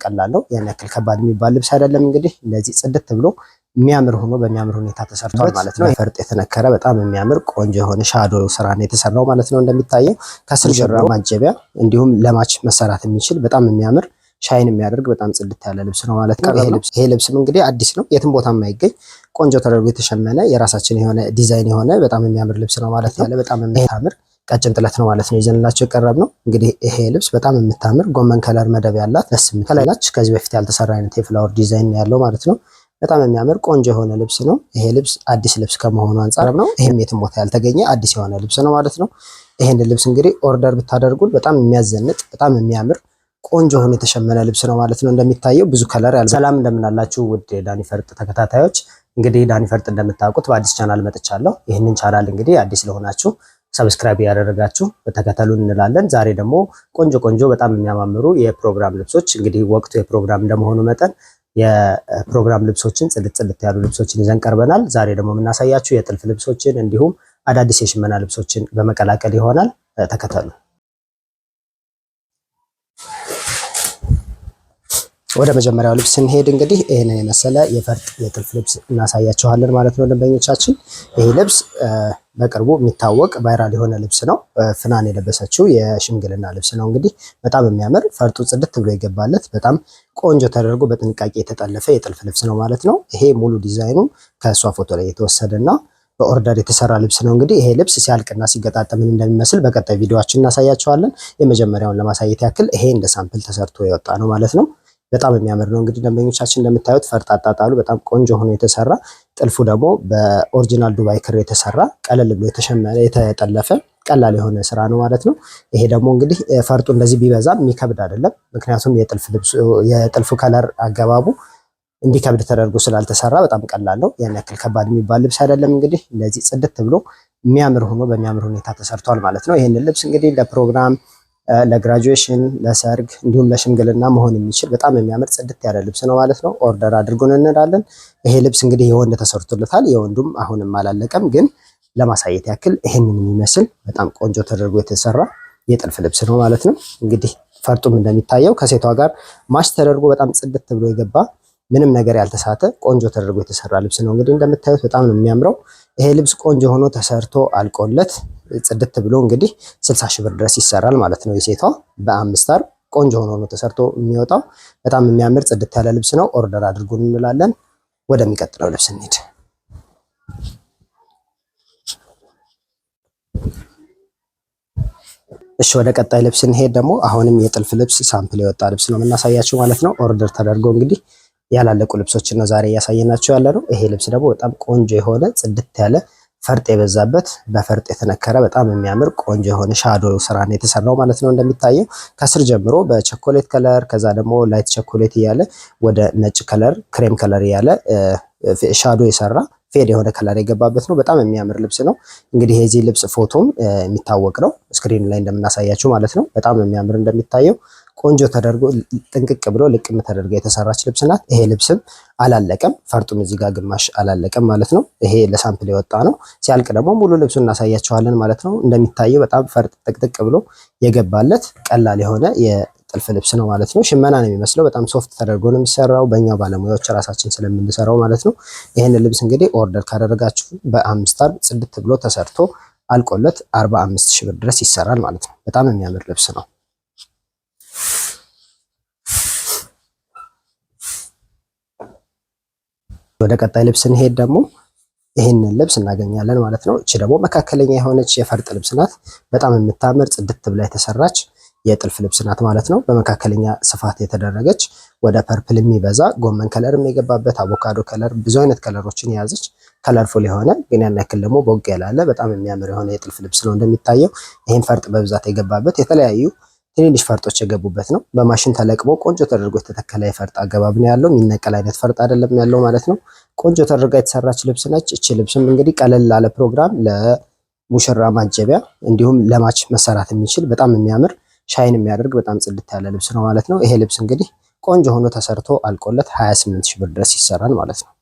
ቀላል ነው። ያን ያክል ከባድ የሚባል ልብስ አይደለም። እንግዲህ እንደዚህ ጽድት ብሎ የሚያምር ሆኖ በሚያምር ሁኔታ ተሰርቷል ማለት ነው። ፈርጥ የተነከረ በጣም የሚያምር ቆንጆ የሆነ ሻዶ ስራ ነው የተሰራው ማለት ነው። እንደሚታየው ከስር ጀምሮ ማጀቢያ እንዲሁም ለማች መሰራት የሚችል በጣም የሚያምር ሻይን የሚያደርግ በጣም ጽድት ያለ ልብስ ነው ማለት ነው። ይሄ ልብስም እንግዲህ አዲስ ነው፣ የትም ቦታ የማይገኝ ቆንጆ ተደርጎ የተሸመነ የራሳችን የሆነ ዲዛይን የሆነ በጣም የሚያምር ልብስ ነው ማለት ነው። በጣም የሚያምር ቀጭን ጥለት ነው ማለት ነው ይዘንላችሁ የቀረብ ነው። እንግዲህ ይሄ ልብስ በጣም የምታምር ጎመን ከለር መደብ ያላት ደስ የምትላች ከዚህ በፊት ያልተሰራ አይነት የፍላወር ዲዛይን ያለው ማለት ነው። በጣም የሚያምር ቆንጆ የሆነ ልብስ ነው። ይሄ ልብስ አዲስ ልብስ ከመሆኑ አንፃር ነው። ይሄም የትም ቦታ ያልተገኘ አዲስ የሆነ ልብስ ነው ማለት ነው። ይሄን ልብስ እንግዲህ ኦርደር ብታደርጉን በጣም የሚያዘንጥ በጣም የሚያምር ቆንጆ ሆኖ የተሸመነ ልብስ ነው ማለት ነው። እንደሚታየው ብዙ ከለር ያለው። ሰላም እንደምን አላችሁ ውድ ዳኒ ፈርጥ ተከታታዮች። እንግዲህ ዳኒ ፈርጥ እንደምታውቁት በአዲስ ቻናል መጥቻለሁ። ይህንን ቻናል እንግዲህ አዲስ ለሆናችሁ ሰብስክራይብ ያደረጋችሁ ተከተሉን እንላለን። ዛሬ ደግሞ ቆንጆ በጣም የሚያማምሩ የፕሮግራም ልብሶች እንግዲህ ወቅቱ የፕሮግራም እንደመሆኑ መጠን የፕሮግራም ልብሶችን ጽድት ያሉ ልብሶችን ይዘን ቀርበናል። ዛሬ ደግሞ የምናሳያችሁ የጥልፍ ልብሶችን እንዲሁም አዳዲስ የሽመና ልብሶችን በመቀላቀል ይሆናል። ተከተሉ። ወደ መጀመሪያው ልብስ ስንሄድ እንግዲህ ይሄንን የመሰለ የፈርጥ የጥልፍ ልብስ እናሳያችኋለን ማለት ነው ደንበኞቻችን። ይሄ ልብስ በቅርቡ የሚታወቅ ቫይራል የሆነ ልብስ ነው። ፍናን የለበሰችው የሽምግልና ልብስ ነው። እንግዲህ በጣም የሚያምር ፈርጡ ጽድት ብሎ የገባለት በጣም ቆንጆ ተደርጎ በጥንቃቄ የተጠለፈ የጥልፍ ልብስ ነው ማለት ነው። ይሄ ሙሉ ዲዛይኑ ከእሷ ፎቶ ላይ የተወሰደና በኦርደር የተሰራ ልብስ ነው። እንግዲህ ይሄ ልብስ ሲያልቅና ሲገጣጠም እንደሚመስል በቀጣይ ቪዲዮአችን እናሳያችኋለን። የመጀመሪያውን ለማሳየት ያክል ይሄ እንደ ሳምፕል ተሰርቶ የወጣ ነው ማለት ነው። በጣም የሚያምር ነው። እንግዲህ ደንበኞቻችን እንደምታዩት ፈርጥ አጣጣሉ በጣም ቆንጆ ሆኖ የተሰራ ጥልፉ ደግሞ በኦሪጂናል ዱባይ ክር የተሰራ ቀለል ብሎ የተሸመነ የተጠለፈ ቀላል የሆነ ስራ ነው ማለት ነው። ይሄ ደግሞ እንግዲህ ፈርጡ እንደዚህ ቢበዛም የሚከብድ አይደለም። ምክንያቱም የጥልፉ ከለር አገባቡ እንዲከብድ ተደርጎ ስላልተሰራ በጣም ቀላል ነው። ያን ያክል ከባድ የሚባል ልብስ አይደለም። እንግዲህ እንደዚህ ጽድት ብሎ የሚያምር ሆኖ በሚያምር ሁኔታ ተሰርቷል ማለት ነው። ይሄንን ልብስ እንግዲህ ለፕሮግራም ለግራጁዌሽን ለሰርግ እንዲሁም ለሽምግልና መሆን የሚችል በጣም የሚያምር ጽድት ያለ ልብስ ነው ማለት ነው። ኦርደር አድርጎን እንላለን። ይሄ ልብስ እንግዲህ የወንድ ተሰርቶለታል። የወንዱም አሁንም አላለቀም፣ ግን ለማሳየት ያክል ይሄንን የሚመስል በጣም ቆንጆ ተደርጎ የተሰራ የጥልፍ ልብስ ነው ማለት ነው። እንግዲህ ፈርጡም እንደሚታየው ከሴቷ ጋር ማች ተደርጎ በጣም ጽድት ብሎ የገባ ምንም ነገር ያልተሳተ ቆንጆ ተደርጎ የተሰራ ልብስ ነው። እንግዲህ እንደምታዩት በጣም ነው የሚያምረው። ይሄ ልብስ ቆንጆ ሆኖ ተሰርቶ አልቆለት ጽድት ብሎ እንግዲህ 60 ሺህ ብር ድረስ ይሰራል ማለት ነው። የሴቷ በ5 አር ቆንጆ ሆኖ ተሰርቶ የሚወጣው በጣም የሚያምር ጽድት ያለ ልብስ ነው። ኦርደር አድርጉን እንላለን። ወደሚቀጥለው ልብስ እንሂድ። እሺ ወደ ቀጣይ ልብስ እንሄድ። ደግሞ አሁንም የጥልፍ ልብስ ሳምፕል የወጣ ልብስ ነው የምናሳያችሁ ማለት ነው። ኦርደር ተደርጎ እንግዲህ ያላለቁ ልብሶችን ነው ዛሬ እያሳየናቸው ያለ ነው። ይሄ ልብስ ደግሞ በጣም ቆንጆ የሆነ ጽድት ያለ ፈርጥ የበዛበት በፈርጥ የተነከረ በጣም የሚያምር ቆንጆ የሆነ ሻዶ ስራ ነው የተሰራው ማለት ነው። እንደሚታየው ከስር ጀምሮ በቸኮሌት ከለር ከዛ ደግሞ ላይት ቸኮሌት እያለ ወደ ነጭ ከለር ክሬም ከለር እያለ ሻዶ የሰራ ፌድ የሆነ ከለር የገባበት ነው። በጣም የሚያምር ልብስ ነው። እንግዲህ የዚህ ልብስ ፎቶም የሚታወቅ ነው ስክሪን ላይ እንደምናሳያችሁ ማለት ነው። በጣም የሚያምር እንደሚታየው ቆንጆ ተደርጎ ጥንቅቅ ብሎ ልቅም ተደርጎ የተሰራች ልብስ ናት። ይሄ ልብስም አላለቀም፣ ፈርጡም እዚህ ጋር ግማሽ አላለቀም ማለት ነው። ይሄ ለሳምፕል የወጣ ነው። ሲያልቅ ደግሞ ሙሉ ልብሱን እናሳያቸዋለን ማለት ነው። እንደሚታየው በጣም ፈርጥ ጥቅጥቅ ብሎ የገባለት ቀላል የሆነ የጥልፍ ልብስ ነው ማለት ነው። ሽመና ነው የሚመስለው። በጣም ሶፍት ተደርጎ ነው የሚሰራው በእኛ ባለሙያዎች ራሳችን ስለምንሰራው ማለት ነው። ይሄን ልብስ እንግዲህ ኦርደር ካደረጋችሁ በ5 አር ጽድት ብሎ ተሰርቶ አልቆለት 45 ሺህ ብር ድረስ ይሰራል ማለት ነው። በጣም የሚያምር ልብስ ነው። ወደ ቀጣይ ልብስ እንሄድ። ደግሞ ይሄንን ልብስ እናገኛለን ማለት ነው። እቺ ደግሞ መካከለኛ የሆነች የፈርጥ ልብስ ናት። በጣም የምታምር ጽድት ብላ የተሰራች የጥልፍ ልብስ ናት ማለት ነው። በመካከለኛ ስፋት የተደረገች ወደ ፐርፕል የሚበዛ ጎመን ከለርም የገባበት አቮካዶ ከለር ብዙ አይነት ከለሮችን የያዘች ከለርፉል የሆነ ግን ያን ያክል ደግሞ ቦግ ያላለ በጣም የሚያምር የሆነ የጥልፍ ልብስ ነው። እንደሚታየው ይሄን ፈርጥ በብዛት የገባበት የተለያዩ ትንንሽ ፈርጦች የገቡበት ነው። በማሽን ተለቅሞ ቆንጆ ተደርጎ የተተከለ የፈርጥ አገባብ ነው ያለው። የሚነቀል አይነት ፈርጥ አይደለም ያለው ማለት ነው። ቆንጆ ተደርጋ የተሰራች ልብስ ነች። እቺ ልብስም እንግዲህ ቀለል ላለ ፕሮግራም ለሙሽራ ማጀቢያ እንዲሁም ለማች መሰራት የሚችል በጣም የሚያምር ሻይን የሚያደርግ በጣም ጽድት ያለ ልብስ ነው ማለት ነው። ይሄ ልብስ እንግዲህ ቆንጆ ሆኖ ተሰርቶ አልቆለት 28 ሺህ ብር ድረስ ይሰራል ማለት ነው።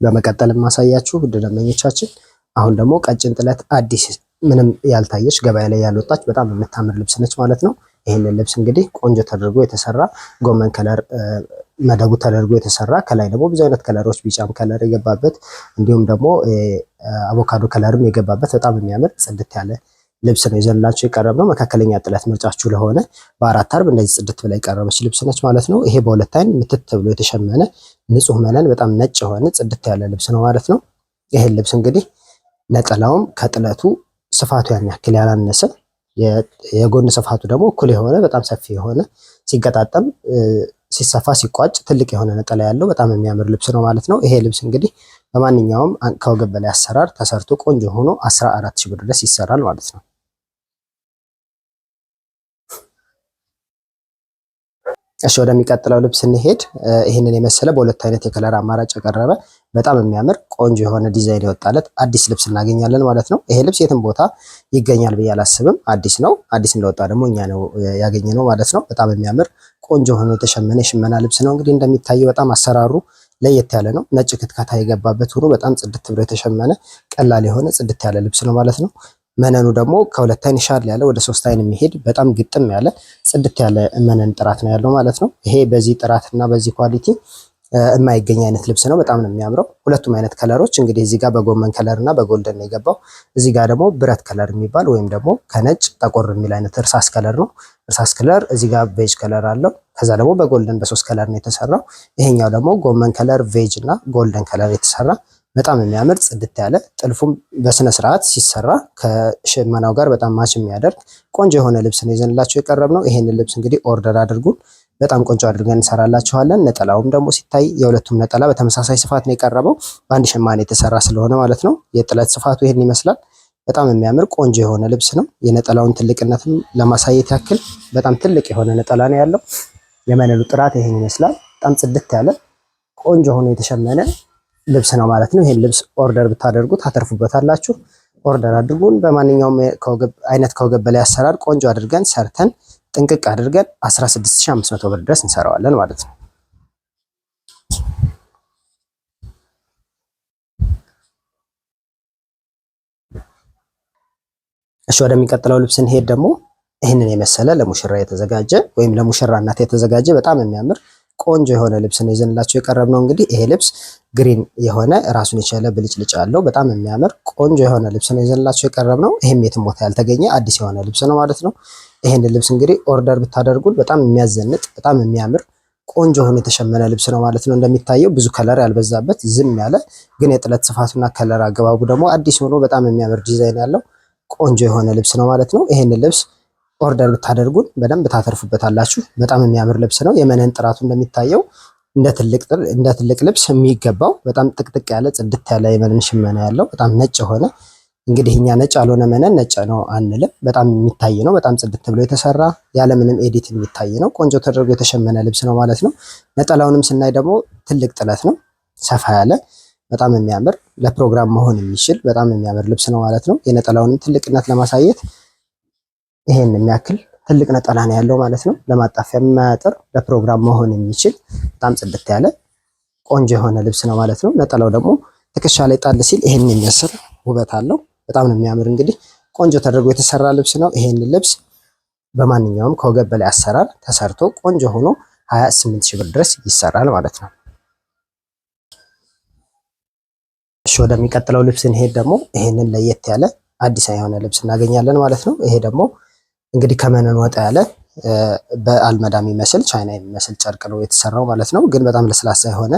በመቀጠል ማሳያችሁ ውድ ደንበኞቻችን አሁን ደግሞ ቀጭን ጥለት አዲስ ምንም ያልታየች ገበያ ላይ ያልወጣች በጣም የምታምር ልብስ ነች ማለት ነው። ይህንን ልብስ እንግዲህ ቆንጆ ተደርጎ የተሰራ ጎመን ከለር መደቡ ተደርጎ የተሰራ ከላይ ደግሞ ብዙ አይነት ከለሮች ቢጫም ከለር የገባበት እንዲሁም ደግሞ አቮካዶ ከለርም የገባበት በጣም የሚያምር ጽድት ያለ ልብስ ነው ይዘንላችሁ የቀረብነው። መካከለኛ ጥለት ምርጫችሁ ለሆነ በአራት አርብ እንደዚህ ጽድት ብላ የቀረበች ልብስ ነች ማለት ነው። ይሄ በሁለት አይን ምትት ብሎ የተሸመነ ንጹህ መነን በጣም ነጭ የሆነ ጽድት ያለ ልብስ ነው ማለት ነው። ይሄን ልብስ እንግዲህ ነጠላውም ከጥለቱ ስፋቱ ያን ያክል ያላነሰ የጎን ስፋቱ ደግሞ እኩል የሆነ በጣም ሰፊ የሆነ ሲገጣጠም ሲሰፋ ሲቋጭ ትልቅ የሆነ ነጠላ ያለው በጣም የሚያምር ልብስ ነው ማለት ነው። ይሄ ልብስ እንግዲህ በማንኛውም ከወገብ በላይ አሰራር ተሰርቶ ቆንጆ ሆኖ 14,000 ብር ድረስ ይሰራል ማለት ነው። እሺ ወደሚቀጥለው ልብስ እንሄድ። ይህንን የመሰለ በሁለት አይነት የከለር አማራጭ የቀረበ በጣም የሚያምር ቆንጆ የሆነ ዲዛይን የወጣለት አዲስ ልብስ እናገኛለን ማለት ነው። ይሄ ልብስ የትም ቦታ ይገኛል ብዬ አላስብም። አዲስ ነው። አዲስ እንደወጣ ደግሞ እኛ ነው ያገኘነው ማለት ነው። በጣም የሚያምር ቆንጆ ሆኖ የተሸመነ የሽመና ልብስ ነው። እንግዲህ እንደሚታየው በጣም አሰራሩ ለየት ያለ ነው። ነጭ ክትካታ የገባበት ሆኖ በጣም ጽድት ብሎ የተሸመነ ቀላል የሆነ ጽድት ያለ ልብስ ነው ማለት ነው። መነኑ ደግሞ ከሁለት አይን ሻል ያለ ወደ ሶስት አይን የሚሄድ በጣም ግጥም ያለ ጽድት ያለ መነን ጥራት ነው ያለው ማለት ነው። ይሄ በዚህ ጥራትና በዚህ ኳሊቲ የማይገኝ አይነት ልብስ ነው። በጣም ነው የሚያምረው። ሁለቱም አይነት ከለሮች እንግዲህ እዚህ ጋር በጎመን ከለር እና በጎልደን ነው የገባው። እዚህ ጋር ደግሞ ብረት ከለር የሚባል ወይም ደግሞ ከነጭ ጠቆር የሚል አይነት እርሳስ ከለር ነው። እርሳስ ከለር እዚህ ጋር ቬጅ ከለር አለው። ከዛ ደግሞ በጎልደን በሶስት ከለር ነው የተሰራው። ይሄኛው ደግሞ ጎመን ከለር ቬጅ እና ጎልደን ከለር የተሰራ በጣም የሚያምር ጽድት ያለ ጥልፉም በስነ ስርዓት ሲሰራ ከሽመናው ጋር በጣም ማች የሚያደርግ ቆንጆ የሆነ ልብስ ነው ይዘንላችሁ የቀረብነው። ይሄንን ልብስ እንግዲህ ኦርደር አድርጉን፣ በጣም ቆንጆ አድርገን እንሰራላችኋለን። ነጠላውም ደግሞ ሲታይ የሁለቱም ነጠላ በተመሳሳይ ስፋት ነው የቀረበው፣ በአንድ ሸማኔ የተሰራ ስለሆነ ማለት ነው። የጥለት ስፋቱ ይሄን ይመስላል። በጣም የሚያምር ቆንጆ የሆነ ልብስ ነው። የነጠላውን ትልቅነትም ለማሳየት ያክል በጣም ትልቅ የሆነ ነጠላ ነው ያለው። የመነኑ ጥራት ይሄን ይመስላል። በጣም ጽድት ያለ ቆንጆ ሆኖ የተሸመነ ልብስ ነው ማለት ነው። ይሄን ልብስ ኦርደር ብታደርጉ ታተርፉበታላችሁ። ኦርደር አድርጉን። በማንኛውም አይነት ከወገብ በላይ አሰራር ቆንጆ አድርገን ሰርተን ጥንቅቅ አድርገን 16500 ብር ድረስ እንሰራዋለን ማለት ነው። እሺ ወደሚቀጥለው ልብስ እንሄድ። ደግሞ ይህንን የመሰለ ለሙሽራ የተዘጋጀ ወይም ለሙሽራ እናት የተዘጋጀ በጣም የሚያምር ቆንጆ የሆነ ልብስ ነው ይዘንላችሁ የቀረብነው። እንግዲህ ይሄ ልብስ ግሪን የሆነ ራሱን የቻለ ብልጭልጭ አለው በጣም የሚያምር ቆንጆ የሆነ ልብስ ነው ይዘንላችሁ የቀረብነው። ይሄም የትም ቦታ ያልተገኘ አዲስ የሆነ ልብስ ነው ማለት ነው። ይሄን ልብስ እንግዲህ ኦርደር ብታደርጉን በጣም የሚያዘንጥ በጣም የሚያምር ቆንጆ ሆኖ የተሸመነ ልብስ ነው ማለት ነው። እንደሚታየው ብዙ ከለር ያልበዛበት ዝም ያለ ግን የጥለት ስፋቱና ከለር አገባቡ ደግሞ አዲስ ሆኖ በጣም የሚያምር ዲዛይን ያለው ቆንጆ የሆነ ልብስ ነው ማለት ነው። ይሄን ልብስ ኦርደር ብታደርጉን በደንብ ታተርፉበታላችሁ። በጣም የሚያምር ልብስ ነው። የመነን ጥራቱ እንደሚታየው እንደ ትልቅ ልብስ የሚገባው በጣም ጥቅጥቅ ያለ ጽድት ያለ የመነን ሽመና ያለው በጣም ነጭ የሆነ እንግዲህ እኛ ነጭ ያልሆነ መነን ነጭ ነው አንልም። በጣም የሚታይ ነው። በጣም ጽድት ብሎ የተሰራ ያለምንም ኤዲት የሚታይ ነው። ቆንጆ ተደርጎ የተሸመነ ልብስ ነው ማለት ነው። ነጠላውንም ስናይ ደግሞ ትልቅ ጥለት ነው፣ ሰፋ ያለ በጣም የሚያምር ለፕሮግራም መሆን የሚችል በጣም የሚያምር ልብስ ነው ማለት ነው። የነጠላውንም ትልቅነት ለማሳየት ይሄን የሚያክል ትልቅ ነጠላ ነው ያለው ማለት ነው። ለማጣፊያ የማያጥር ለፕሮግራም መሆን የሚችል በጣም ጽድት ያለ ቆንጆ የሆነ ልብስ ነው ማለት ነው። ነጠላው ደግሞ ትከሻ ላይ ጣል ሲል ይሄን የሚመስል ውበት አለው። በጣም ነው የሚያምር። እንግዲህ ቆንጆ ተደርጎ የተሰራ ልብስ ነው። ይሄን ልብስ በማንኛውም ከወገብ በላይ አሰራር ተሰርቶ ቆንጆ ሆኖ 28000 ብር ድረስ ይሰራል ማለት ነው። እሺ ወደሚቀጥለው ልብስ እንሄድ። ደግሞ ይሄንን ለየት ያለ አዲስ የሆነ ልብስ እናገኛለን ማለት ነው። ይሄ ደግሞ እንግዲህ ከመነን ወጣ ያለ በአልመዳ የሚመስል ቻይና የሚመስል ጨርቅ ነው የተሰራው ማለት ነው። ግን በጣም ለስላሳ የሆነ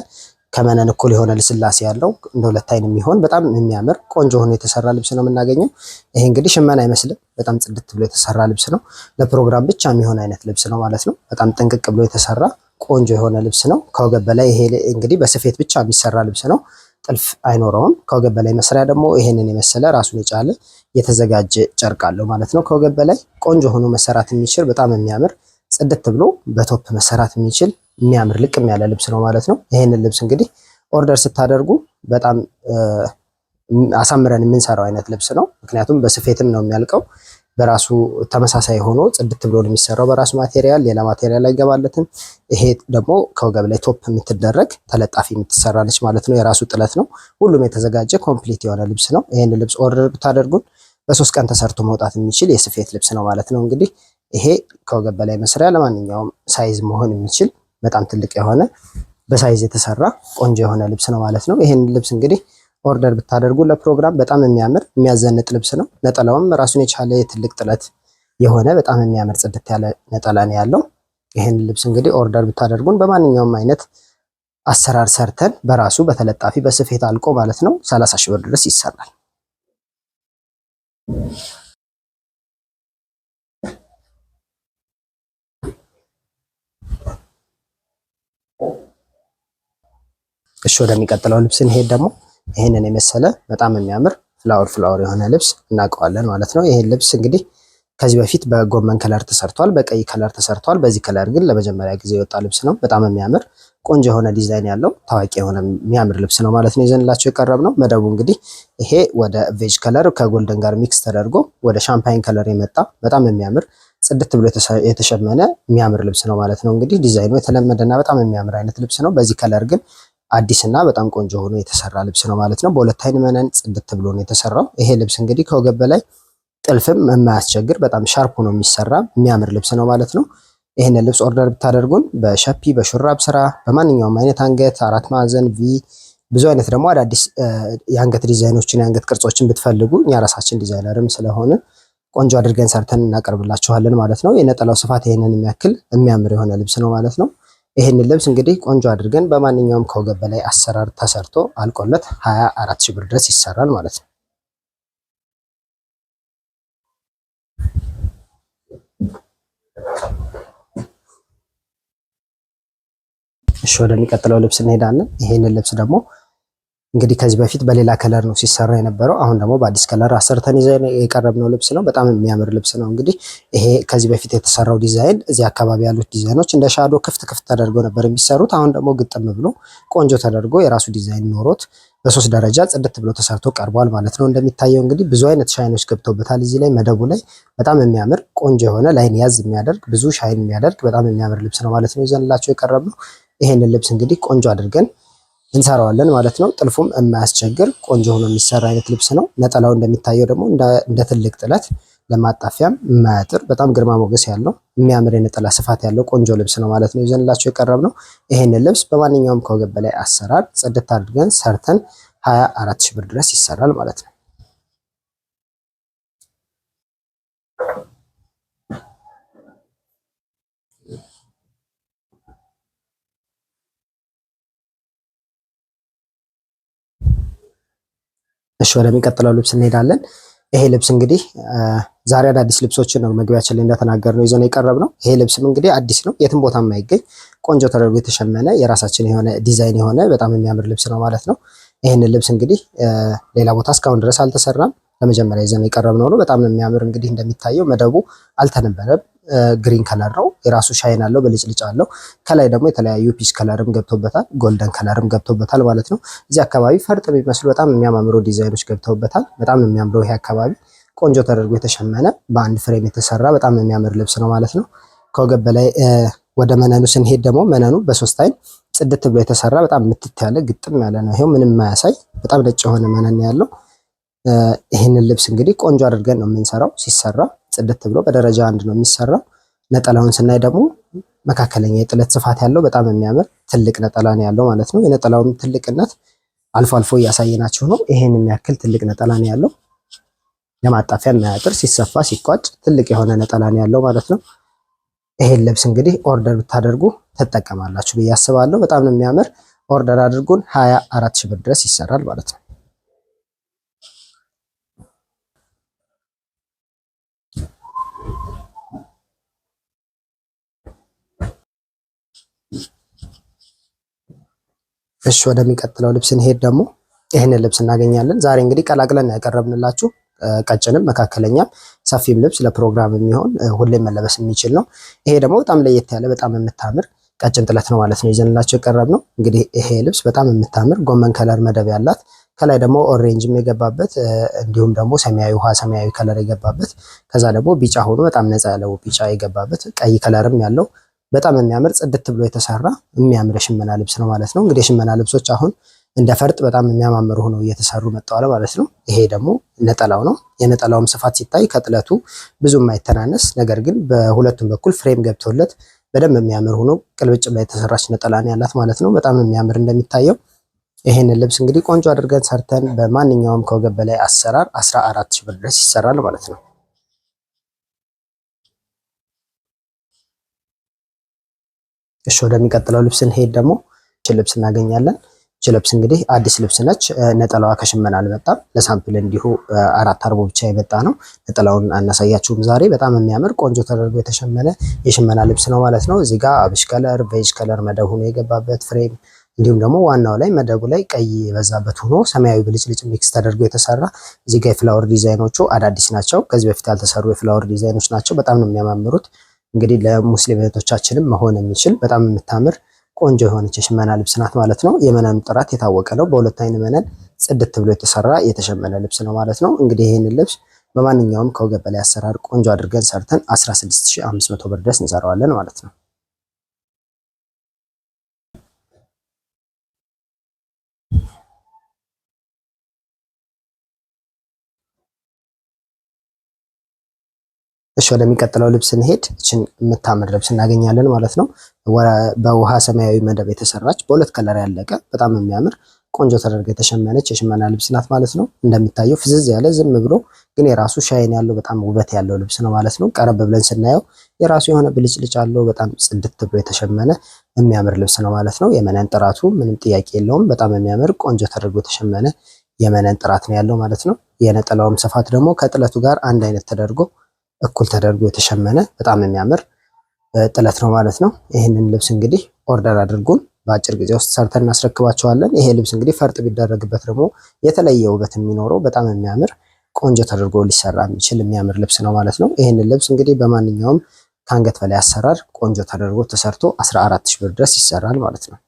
ከመነን እኩል የሆነ ልስላሴ ያለው እንደ ሁለት አይን የሚሆን በጣም የሚያምር ቆንጆ ሆኖ የተሰራ ልብስ ነው የምናገኘው። ይሄ እንግዲህ ሽመና አይመስልም። በጣም ጽድት ብሎ የተሰራ ልብስ ነው። ለፕሮግራም ብቻ የሚሆን አይነት ልብስ ነው ማለት ነው። በጣም ጥንቅቅ ብሎ የተሰራ ቆንጆ የሆነ ልብስ ነው። ከወገብ በላይ ይሄ እንግዲህ በስፌት ብቻ የሚሰራ ልብስ ነው። ጥልፍ አይኖረውም። ከወገብ በላይ መስሪያ ደግሞ ይሄንን የመሰለ ራሱን የቻለ የተዘጋጀ ጨርቅ አለው ማለት ነው። ከወገብ በላይ ቆንጆ ሆኖ መሰራት የሚችል በጣም የሚያምር ጽድት ብሎ በቶፕ መሰራት የሚችል የሚያምር ልቅም ያለ ልብስ ነው ማለት ነው። ይሄንን ልብስ እንግዲህ ኦርደር ስታደርጉ በጣም አሳምረን የምንሰራው አይነት ልብስ ነው። ምክንያቱም በስፌትም ነው የሚያልቀው። በራሱ ተመሳሳይ ሆኖ ጽድት ብሎ ነው የሚሰራው በራሱ ማቴሪያል፣ ሌላ ማቴሪያል አይገባለትም። ይሄ ደግሞ ከወገብ ላይ ቶፕ የምትደረግ ተለጣፊ የምትሰራለች ማለት ነው። የራሱ ጥለት ነው። ሁሉም የተዘጋጀ ኮምፕሊት የሆነ ልብስ ነው። ይሄን ልብስ ኦርደር ብታደርጉን በ3 ቀን ተሰርቶ መውጣት የሚችል የስፌት ልብስ ነው ማለት ነው። እንግዲህ ይሄ ከወገብ በላይ መስሪያ ለማንኛውም ሳይዝ መሆን የሚችል በጣም ትልቅ የሆነ በሳይዝ የተሰራ ቆንጆ የሆነ ልብስ ነው ማለት ነው። ይሄን ልብስ እንግዲህ ኦርደር ብታደርጉ ለፕሮግራም በጣም የሚያምር የሚያዘንጥ ልብስ ነው። ነጠላውም ራሱን የቻለ የትልቅ ጥለት የሆነ በጣም የሚያምር ጽድት ያለ ነጠላ ነው ያለው። ይሄን ልብስ እንግዲህ ኦርደር ብታደርጉን በማንኛውም አይነት አሰራር ሰርተን በራሱ በተለጣፊ በስፌት አልቆ ማለት ነው 30 ሺህ ብር ድረስ ይሰራል። እሺ ወደሚቀጥለው ልብስ እንሄድ። ደግሞ ይሄንን የመሰለ በጣም የሚያምር ፍላወር የሆነ ልብስ እናውቀዋለን ማለት ነው። ይሄን ልብስ እንግዲህ ከዚህ በፊት በጎመን ከለር ተሰርቷል፣ በቀይ ከለር ተሰርቷል። በዚህ ከለር ግን ለመጀመሪያ ጊዜ የወጣ ልብስ ነው። በጣም የሚያምር ቆንጆ የሆነ ዲዛይን ያለው ታዋቂ የሆነ የሚያምር ልብስ ነው ማለት ነው። ይዘንላቸው የቀረብ ነው። መደቡ እንግዲህ ይሄ ወደ ቬጅ ከለር ከጎልደን ጋር ሚክስ ተደርጎ ወደ ሻምፓይን ከለር የመጣ በጣም የሚያምር ጽድት ብሎ የተሸመነ የሚያምር ልብስ ነው ማለት ነው። እንግዲህ ዲዛይኑ የተለመደና በጣም የሚያምር አይነት ልብስ ነው። በዚህ ከለር ግን አዲስና በጣም ቆንጆ ሆኖ የተሰራ ልብስ ነው ማለት ነው። በሁለት አይን መነን ጽድት ብሎ ነው የተሰራው። ይሄ ልብስ እንግዲህ ከወገብ በላይ ጥልፍም የማያስቸግር በጣም ሻርፕ ሆኖ የሚሰራ የሚያምር ልብስ ነው ማለት ነው። ይሄንን ልብስ ኦርደር ብታደርጉን በሸፒ በሹራብ ስራ በማንኛውም አይነት አንገት፣ 4 ማዕዘን፣ ቪ ብዙ አይነት ደግሞ አዳዲስ የአንገት ዲዛይኖችን የአንገት ቅርጾችን ብትፈልጉ እኛ ራሳችን ዲዛይነርም ስለሆነ ቆንጆ አድርገን ሰርተን እናቀርብላችኋለን ማለት ነው። የነጠላው ስፋት ይሄንን የሚያክል የሚያምር የሆነ ልብስ ነው ማለት ነው። ይሄንን ልብስ እንግዲህ ቆንጆ አድርገን በማንኛውም ከወገብ በላይ አሰራር ተሰርቶ አልቆለት 24 ሺህ ብር ድረስ ይሰራል ማለት ነው። እሺ ወደሚቀጥለው ልብስ እንሄዳለን። ይሄንን ልብስ ደግሞ እንግዲህ ከዚህ በፊት በሌላ ከለር ነው ሲሰራ የነበረው። አሁን ደግሞ በአዲስ ከለር አሰርተን ይዘን የቀረብነው ልብስ ነው። በጣም የሚያምር ልብስ ነው። እንግዲህ ይሄ ከዚህ በፊት የተሰራው ዲዛይን እዚህ አካባቢ ያሉት ዲዛይኖች እንደ ሻዶ ክፍት ተደርገው ነበር የሚሰሩት። አሁን ደግሞ ግጥም ብሎ ቆንጆ ተደርጎ የራሱ ዲዛይን ኖሮት በ3 ደረጃ ጽድት ብሎ ተሰርቶ ቀርቧል ማለት ነው። እንደሚታየው እንግዲህ ብዙ አይነት ሻይኖች ገብተውበታል። እዚህ ላይ መደቡ ላይ በጣም የሚያምር ቆንጆ የሆነ ላይን ያዝ የሚያደርግ ብዙ ሻይን የሚያደርግ በጣም የሚያምር ልብስ ነው ማለት ነው ይዘንላቸው የቀረብነው። ይሄንን ልብስ እንግዲህ ቆንጆ አድርገን እንሰራዋለን ማለት ነው። ጥልፉም የማያስቸግር ቆንጆ ሆኖ የሚሰራ አይነት ልብስ ነው። ነጠላው እንደሚታየው ደግሞ እንደ ትልቅ ጥለት ለማጣፊያም የማያጥር በጣም ግርማ ሞገስ ያለው የሚያምር የነጠላ ስፋት ያለው ቆንጆ ልብስ ነው ማለት ነው ይዘንላቸው የቀረብነው። ይሄንን ልብስ በማንኛውም ከወገብ በላይ አሰራር ጽድት አድርገን ሰርተን 24 ሺህ ብር ድረስ ይሰራል ማለት ነው። እሺ ወደሚቀጥለው ልብስ እንሄዳለን። ይሄ ልብስ እንግዲህ ዛሬ አዳዲስ ልብሶችን ነው መግቢያችን ላይ እንደተናገርነው ይዘን የቀረብነው። ይሄ ልብስም እንግዲህ አዲስ ነው፣ የትም ቦታ የማይገኝ ቆንጆ ተደርጎ የተሸመነ የራሳችን የሆነ ዲዛይን የሆነ በጣም የሚያምር ልብስ ነው ማለት ነው። ይሄንን ልብስ እንግዲህ ሌላ ቦታ እስካሁን ድረስ አልተሰራም፣ ለመጀመሪያ ይዘን የቀረብነው ነው። በጣም ነው የሚያምር። እንግዲህ እንደሚታየው መደቡ አልተነበረም፣ ግሪን ከለር ነው። የራሱ ሻይን አለው፣ ብልጭልጭ አለው። ከላይ ደግሞ የተለያዩ ፒች ከለርም ገብቶበታል፣ ጎልደን ከለርም ገብቶበታል ማለት ነው። እዚህ አካባቢ ፈርጥ የሚመስሉ በጣም የሚያማምሩ ዲዛይኖች ገብተውበታል። በጣም ነው የሚያምረው። ይሄ አካባቢ ቆንጆ ተደርጎ የተሸመነ በአንድ ፍሬም የተሰራ በጣም የሚያምር ልብስ ነው ማለት ነው። ከወገብ በላይ ወደ መነኑ ስንሄድ ደግሞ መነኑ በ3 አይን ጽድት ብሎ የተሰራ በጣም ምትት ያለ ግጥም ያለ ነው። ይሄው ምንም ማያሳይ በጣም ነጭ የሆነ መነን ያለው። ይህንን ልብስ እንግዲህ ቆንጆ አድርገን ነው የምንሰራው። ሲሰራ ጽድት ብሎ በደረጃ 1 ነው የሚሰራው። ነጠላውን ስናይ ደግሞ መካከለኛ የጥለት ስፋት ያለው በጣም የሚያምር ትልቅ ነጠላ ነው ያለው ማለት ነው። የነጠላውን ትልቅነት አልፎ አልፎ እያሳየናችሁ ነው። ይሄን የሚያክል ትልቅ ነጠላ ነው ያለው። ለማጣፊያ የማያጥር ሲሰፋ ሲቋጭ ትልቅ የሆነ ነጠላ ነው ያለው ማለት ነው። ይሄን ልብስ እንግዲህ ኦርደር ብታደርጉ ትጠቀማላችሁ ብዬ አስባለሁ። በጣም ነው የሚያምር። ኦርደር አድርጉን 24 ሺህ ብር ድረስ ይሰራል ማለት ነው። እሺ ወደሚቀጥለው ልብስ እንሄድ። ደግሞ ይህንን ልብስ እናገኛለን። ዛሬ እንግዲህ ቀላቅለን ያቀረብንላችሁ ቀጭንም መካከለኛም ሰፊም ልብስ ለፕሮግራም የሚሆን ሁሌም መለበስ የሚችል ነው። ይሄ ደግሞ በጣም ለየት ያለ በጣም የምታምር ቀጭን ጥለት ነው ማለት ነው ይዘንላችሁ የቀረብነው። እንግዲህ ይሄ ልብስ በጣም የምታምር ጎመን ከለር መደብ ያላት ከላይ ደግሞ ኦሬንጅም የገባበት እንዲሁም ደግሞ ሰማያዊ ውሃ ሰማያዊ ከለር የገባበት ከዛ ደግሞ ቢጫ ሆኖ በጣም ነፃ ያለው ቢጫ የገባበት ቀይ ከለርም ያለው በጣም የሚያምር ጽድት ብሎ የተሰራ የሚያምር የሽመና ልብስ ነው ማለት ነው። እንግዲህ የሽመና ልብሶች አሁን እንደ ፈርጥ በጣም የሚያማምሩ ሆነው እየተሰሩ መጥተዋል ማለት ነው። ይሄ ደግሞ ነጠላው ነው። የነጠላውም ስፋት ሲታይ ከጥለቱ ብዙ የማይተናነስ ነገር ግን በሁለቱም በኩል ፍሬም ገብቶለት በደንብ የሚያምር ሆኖ ቅልብጭ ላይ የተሰራች ነጠላ ነው ያላት ማለት ነው። በጣም የሚያምር እንደሚታየው ይሄንን ልብስ እንግዲህ ቆንጆ አድርገን ሰርተን በማንኛውም ከወገብ በላይ አሰራር 14,000 ብር ድረስ ይሰራል ማለት ነው። እሺ ወደሚቀጥለው ልብስ እንሄድ። ደግሞ እቺ ልብስ እናገኛለን። እቺ ልብስ እንግዲህ አዲስ ልብስ ነች። ነጠላዋ ከሽመና አልመጣም። ለሳምፕል እንዲሁ 4 አርቦ ብቻ የመጣ ነው። ነጠላውን አናሳያችሁም ዛሬ። በጣም የሚያምር ቆንጆ ተደርጎ የተሸመነ የሽመና ልብስ ነው ማለት ነው። እዚህ ጋር አብሽ ከለር፣ ቤጅ ከለር መደብ ሆኖ የገባበት ፍሬም እንዲሁም ደግሞ ዋናው ላይ መደቡ ላይ ቀይ የበዛበት ሆኖ ሰማያዊ ብልጭልጭ ሚክስ ተደርጎ የተሰራ እዚህ ጋር የፍላወር ዲዛይኖቹ አዳዲስ ናቸው። ከዚህ በፊት ያልተሰሩ የፍላወር ዲዛይኖች ናቸው። በጣም ነው የሚያማምሩት። እንግዲህ ለሙስሊም እህቶቻችንም መሆን የሚችል በጣም የምታምር ቆንጆ የሆነች የሽመና ልብስ ናት ማለት ነው። የመነኑ ጥራት የታወቀ ነው። በሁለት አይን መነን ጽድት ብሎ የተሰራ የተሸመነ ልብስ ነው ማለት ነው። እንግዲህ ይህንን ልብስ በማንኛውም ከወገብ በላይ አሰራር ቆንጆ አድርገን ሰርተን 16500 ብር ድረስ እንሰራዋለን ማለት ነው። እሺ ወደሚቀጥለው ልብስ እንሄድ። እችን የምታምር ልብስ እናገኛለን ማለት ነው። በውሃ ሰማያዊ መደብ የተሰራች በሁለት ከለር ያለቀ በጣም የሚያምር ቆንጆ ተደርጋ የተሸመነች የሽመና ልብስ ናት ማለት ነው። እንደሚታየው ፍዝዝ ያለ ዝም ብሎ ግን የራሱ ሻይን ያለው በጣም ውበት ያለው ልብስ ነው ማለት ነው። ቀረብ ብለን ስናየው የራሱ የሆነ ብልጭልጭ አለው። በጣም ጽድት ብሎ የተሸመነ የሚያምር ልብስ ነው ማለት ነው። የመነን ጥራቱ ምንም ጥያቄ የለውም። በጣም የሚያምር ቆንጆ ተደርጎ የተሸመነ የመነን ጥራት ነው ያለው ማለት ነው። የነጠላውም ስፋት ደግሞ ከጥለቱ ጋር አንድ አይነት ተደርጎ እኩል ተደርጎ የተሸመነ በጣም የሚያምር ጥለት ነው ማለት ነው። ይህንን ልብስ እንግዲህ ኦርደር አድርጉን በአጭር ጊዜ ውስጥ ሰርተን እናስረክባቸዋለን። ይሄ ልብስ እንግዲህ ፈርጥ ቢደረግበት ደግሞ የተለየ ውበት የሚኖረው በጣም የሚያምር ቆንጆ ተደርጎ ሊሰራ የሚችል የሚያምር ልብስ ነው ማለት ነው። ይህንን ልብስ እንግዲህ በማንኛውም ከአንገት በላይ አሰራር ቆንጆ ተደርጎ ተሰርቶ 14,000 ብር ድረስ ይሰራል ማለት ነው።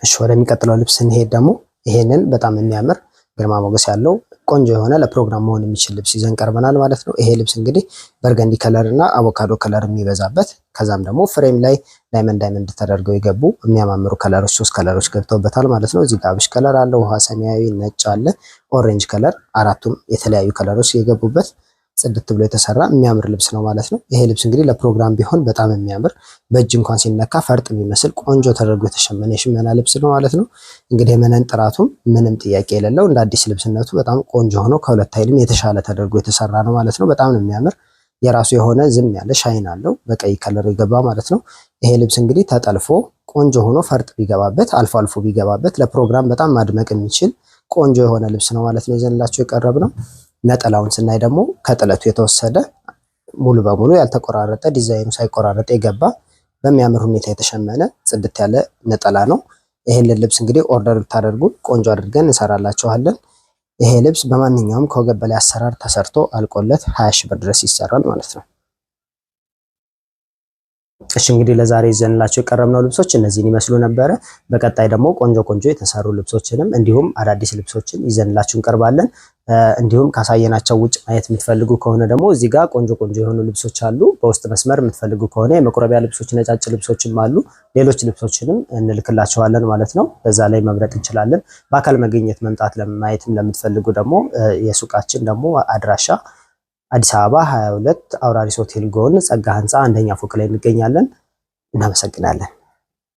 እሺ ወደሚቀጥለው ልብስ እንሄድ። ደግሞ ይሄንን በጣም የሚያምር ግርማ ሞገስ ያለው ቆንጆ የሆነ ለፕሮግራም መሆን የሚችል ልብስ ይዘን ቀርበናል ማለት ነው። ይሄ ልብስ እንግዲህ በርገንዲ ከለር እና አቮካዶ ከለር የሚበዛበት ከዛም ደግሞ ፍሬም ላይ ዳይመንድ ተደርገው የገቡ የሚያማምሩ ከለሮች 3 ከለሮች ገብተውበታል ማለት ነው። እዚህ ጋር አብሽ ከለር አለ፣ ውሃ ሰማያዊ፣ ነጭ አለ፣ ኦሬንጅ ከለር አራቱም የተለያዩ ከለሮች የገቡበት ጽድት ብሎ የተሰራ የሚያምር ልብስ ነው ማለት ነው። ይሄ ልብስ እንግዲህ ለፕሮግራም ቢሆን በጣም የሚያምር በእጅ እንኳን ሲነካ ፈርጥ የሚመስል ቆንጆ ተደርጎ የተሸመነ የሽመና ልብስ ነው ማለት ነው። እንግዲህ የመነን ጥራቱም ምንም ጥያቄ የሌለው እንደ አዲስ ልብስነቱ በጣም ቆንጆ ሆኖ ከሁለት አይልም የተሻለ ተደርጎ የተሰራ ነው ማለት ነው። በጣም ነው የሚያምር። የራሱ የሆነ ዝም ያለ ሻይን አለው በቀይ ከለር የገባ ማለት ነው። ይሄ ልብስ እንግዲህ ተጠልፎ ቆንጆ ሆኖ ፈርጥ ቢገባበት አልፎ አልፎ ቢገባበት ለፕሮግራም በጣም ማድመቅ የሚችል ቆንጆ የሆነ ልብስ ነው ማለት ነው ይዘንላችሁ የቀረብ ነው። ነጠላውን ስናይ ደግሞ ከጥለቱ የተወሰደ ሙሉ በሙሉ ያልተቆራረጠ ዲዛይኑ ሳይቆራረጥ የገባ በሚያምር ሁኔታ የተሸመነ ጽድት ያለ ነጠላ ነው። ይሄንን ልብስ እንግዲህ ኦርደር ብታደርጉ ቆንጆ አድርገን እንሰራላችኋለን። ይሄ ልብስ በማንኛውም ከወገብ በላይ አሰራር ተሰርቶ አልቆለት 20,000 ብር ድረስ ይሰራል ማለት ነው። እሺ እንግዲህ ለዛሬ ይዘንላችሁ የቀረብነው ልብሶች እነዚህን ይመስሉ ነበረ። በቀጣይ ደግሞ ቆንጆ የተሰሩ ልብሶችንም እንዲሁም አዳዲስ ልብሶችን ይዘንላችሁ እንቀርባለን። እንዲሁም ካሳየናቸው ውጭ ማየት የምትፈልጉ ከሆነ ደግሞ እዚህ ጋር ቆንጆ የሆኑ ልብሶች አሉ። በውስጥ መስመር የምትፈልጉ ከሆነ የመቁረቢያ ልብሶች፣ ነጫጭ ልብሶችም አሉ። ሌሎች ልብሶችንም እንልክላችኋለን ማለት ነው። በዛ ላይ መምረጥ እንችላለን። በአካል መገኘት መምጣት ማየትም ለምትፈልጉ ደግሞ የሱቃችን ደግሞ አድራሻ አዲስ አበባ 22 አውራሪስ ሆቴል ጎን ጸጋ ህንፃ አንደኛ ፎቅ ላይ እንገኛለን። እናመሰግናለን።